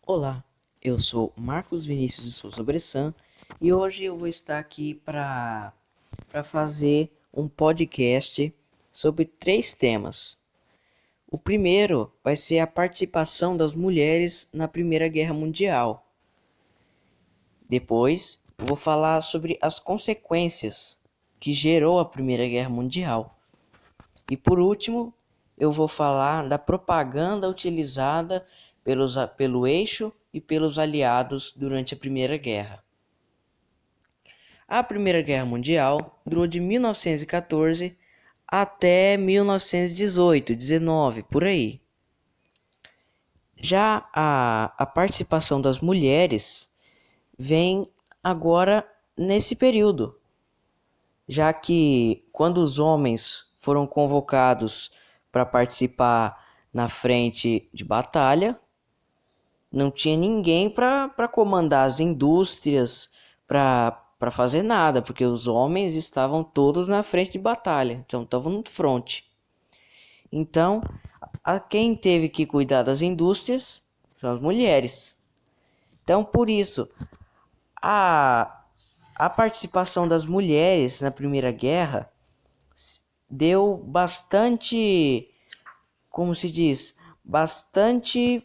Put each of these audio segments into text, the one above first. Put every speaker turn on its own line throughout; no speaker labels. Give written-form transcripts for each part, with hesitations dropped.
Olá, eu sou Marcos Vinícius de Souza Bressan e hoje eu vou estar aqui para fazer um podcast sobre 3 temas. O primeiro vai ser a participação das mulheres na Primeira Guerra Mundial. Depois, eu vou falar sobre as consequências que gerou a Primeira Guerra Mundial. E por último, eu vou falar da propaganda utilizada pelo eixo e pelos aliados durante a Primeira Guerra. A Primeira Guerra Mundial durou de 1914 até 1918, 19, por aí. Já a participação das mulheres vem agora nesse período, já que quando os homens foram convocados para participar na frente de batalha, não tinha ninguém para comandar as indústrias, para fazer nada, porque os homens estavam todos na frente de batalha, então estavam no front. Então, a quem teve que cuidar das indústrias são as mulheres. Então, por isso, a participação das mulheres na Primeira Guerra deu bastante, como se diz, bastante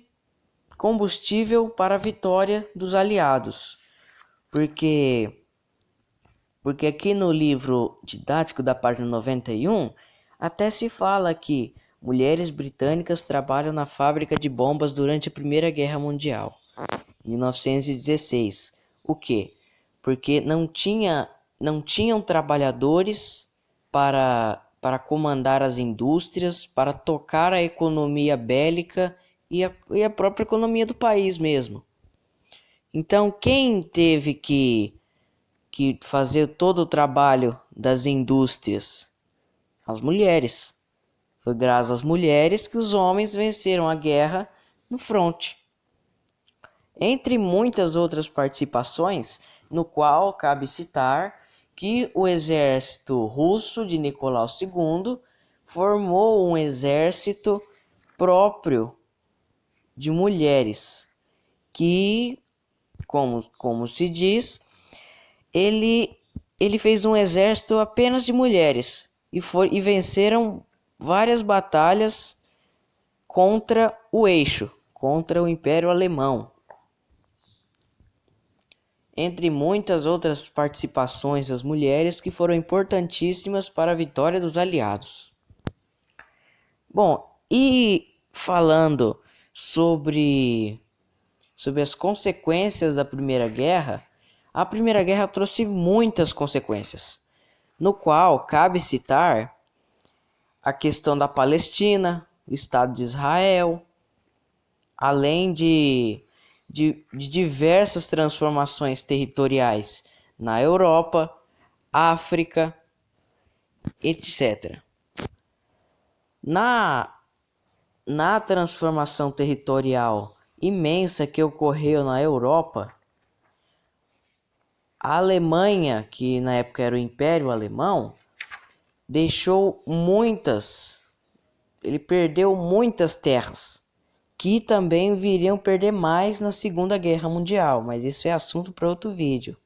combustível para a vitória dos aliados. Porque aqui no livro didático da página 91, até se fala que mulheres britânicas trabalham na fábrica de bombas durante a Primeira Guerra Mundial, 1916. O quê? Porque não tinham trabalhadores para comandar as indústrias, para tocar a economia bélica e a própria economia do país mesmo. Então, quem teve que fazer todo o trabalho das indústrias? As mulheres. Foi graças às mulheres que os homens venceram a guerra no fronte. Entre muitas outras participações, no qual cabe citar que o exército russo de Nicolau II formou um exército próprio de mulheres, que, como se diz, ele fez um exército apenas de mulheres e venceram várias batalhas contra o eixo, contra o Império Alemão. Entre muitas outras participações das mulheres que foram importantíssimas para a vitória dos aliados. Bom, e falando sobre as consequências da Primeira Guerra, a Primeira Guerra trouxe muitas consequências, no qual cabe citar a questão da Palestina, o Estado de Israel, além de diversas transformações territoriais na Europa, África, etc. Na transformação territorial imensa que ocorreu na Europa, a Alemanha, que na época era o Império Alemão, ele perdeu muitas terras, que também viriam perder mais na Segunda Guerra Mundial, mas isso é assunto para outro vídeo.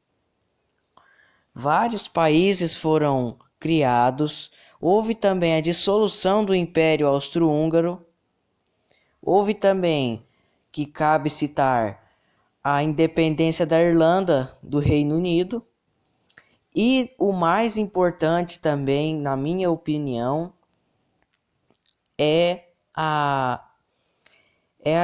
Vários países foram criados, houve também a dissolução do Império Austro-Húngaro, houve também, que cabe citar, a independência da Irlanda do Reino Unido, e o mais importante também, na minha opinião, é a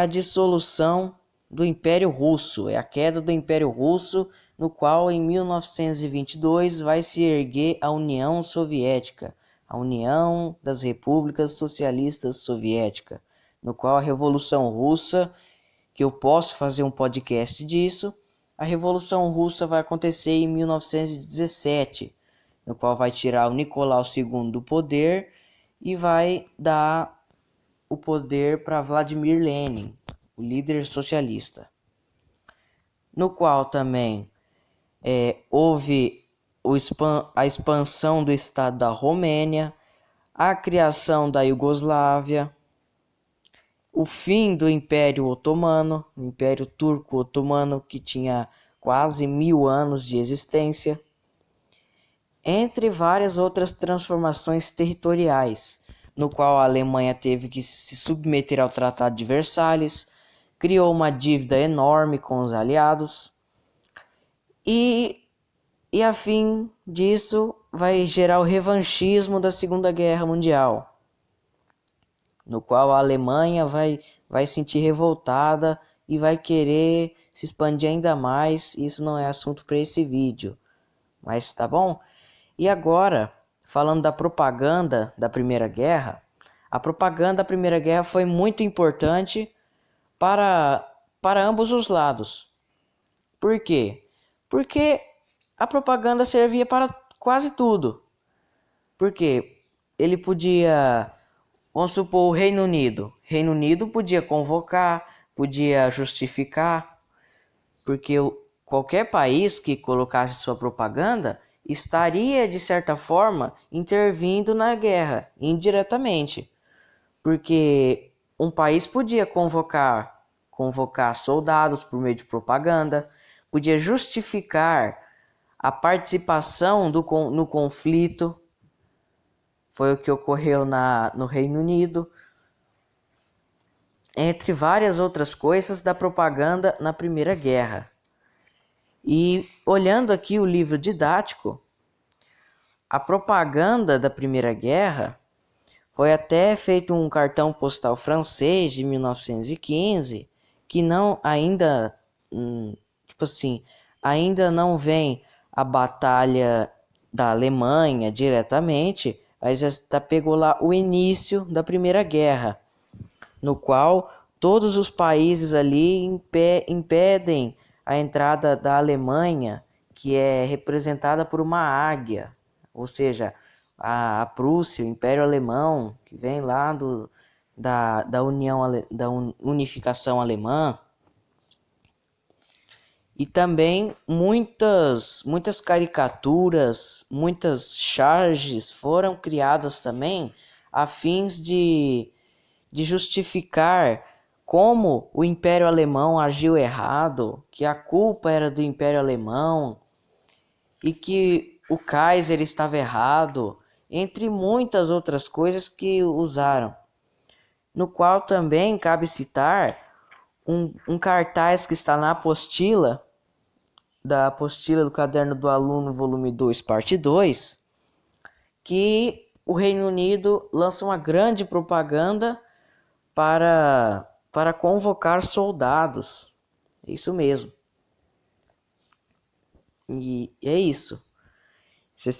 dissolução do Império Russo, é a queda do Império Russo, no qual em 1922 vai se erguer a União Soviética, a União das Repúblicas Socialistas Soviéticas, no qual a Revolução Russa, que eu posso fazer um podcast disso, a Revolução Russa vai acontecer em 1917, no qual vai tirar o Nicolau II do poder e vai dar o poder para Vladimir Lenin, o líder socialista, no qual também houve a expansão do Estado da Romênia, a criação da Iugoslávia o fim do Império Otomano, o Império Turco-Otomano, que tinha quase 1000 anos de existência, entre várias outras transformações territoriais, no qual a Alemanha teve que se submeter ao Tratado de Versalhes, criou uma dívida enorme com os aliados e a fim disso vai gerar o revanchismo da Segunda Guerra Mundial, no qual a Alemanha vai sentir revoltada e vai querer se expandir ainda mais. Isso não é assunto para esse vídeo, mas tá bom? E agora, falando da propaganda da Primeira Guerra, a propaganda da Primeira Guerra foi muito importante para ambos os lados. Por quê? Porque a propaganda servia para quase tudo. Porque ele podia, vamos supor, o Reino Unido. Reino Unido podia convocar, podia justificar, porque qualquer país que colocasse sua propaganda estaria, de certa forma, intervindo na guerra, indiretamente. Porque um país podia convocar soldados por meio de propaganda, podia justificar a participação no conflito. Foi o que ocorreu no Reino Unido, entre várias outras coisas da propaganda na Primeira Guerra. E olhando aqui o livro didático, a propaganda da Primeira Guerra foi até feito um cartão postal francês de 1915, que não ainda, ainda não vem a batalha da Alemanha diretamente, mas pegou lá o início da Primeira Guerra, no qual todos os países ali impedem a entrada da Alemanha, que é representada por uma águia, ou seja, a Prússia, o Império Alemão, que vem lá da unificação alemã. E também muitas caricaturas, muitas charges foram criadas também a fins de justificar como o Império Alemão agiu errado, que a culpa era do Império Alemão e que o Kaiser estava errado, entre muitas outras coisas que usaram. No qual também cabe citar um cartaz que está na apostila do Caderno do Aluno, volume 2, parte 2, que o Reino Unido lança uma grande propaganda para convocar soldados. É isso mesmo. E é isso. Se a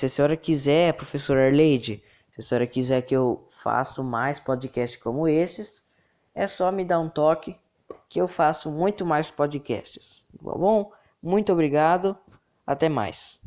senhora quiser, professora Arleide, se a senhora quiser que eu faça mais podcasts como esses, é só me dar um toque que eu faço muito mais podcasts. Tá bom? Muito obrigado. Até mais.